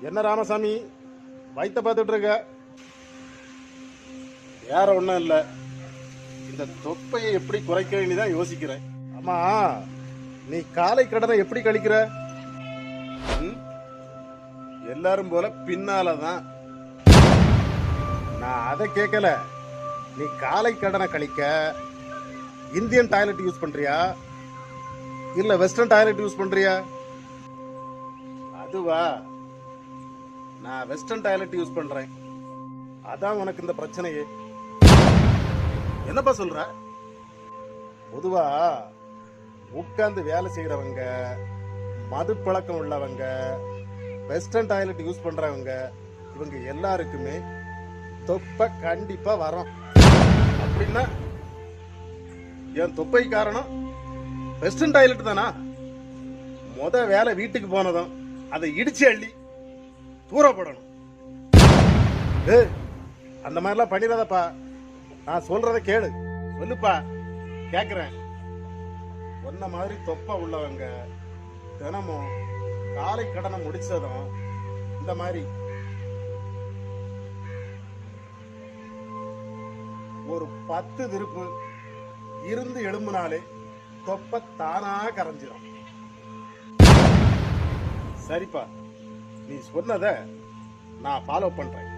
என்ன ராமசாமி வயித்த பார்த்துட்டு இருக்க? வேற ஒண்ணும் இல்ல, இந்த தொப்பையை எப்படி குறைக்கிறேன்னு தான் யோசிக்கிறேன். ஆமா, நீ காலை கடனை எப்படி கழிக்கிற? ம்? எல்லாரும் போல பின்னாலதான். நான் அதை கேட்கல. நீ காலை கடனை கழிக்க இந்தியன் டாய்லெட் யூஸ் பண்றியா இல்ல வெஸ்டர்ன் டாய்லெட் யூஸ் பண்றியா? அதுவா, நான் வெஸ்டர்ன் டாய்லெட் யூஸ் பண்றேன். அதான் உனக்கு இந்த பிரச்சனையே. என்னப்பா சொல்ற? பொதுவா உட்கார்ந்து வேலை செய்யறவங்க, மது பழக்கம் உள்ளவங்க, வெஸ்டர்ன் டாய்லெட் யூஸ் பண்றவங்க, இவங்க எல்லாருக்குமே தொப்பை கண்டிப்பா வரும். அப்படின்னா என் தொப்பை காரணம் வெஸ்டர்ன் டாய்லெட் தானா? வேலை வீட்டுக்கு போனதும் அதை இடிச்சு அள்ளி தூரப்படணும். அந்த மாதிரிலாம் பண்ணிடாதப்பா. நான் சொல்றத கேளு. சொல்லுப்பா, கேக்குறேன். ஒன்ன மாதிரி தொப்பை உள்ளவங்க தினமும் காலை கடனை முடிச்சதும் இந்த மாதிரி ஒரு 10 திருப்பு இருந்து எழும்புனாலே தொப்பை தானா கரைஞ்சிடும். சரிப்பா, நீ சொன்னத நான் ஃபாலோ பண்றேன்.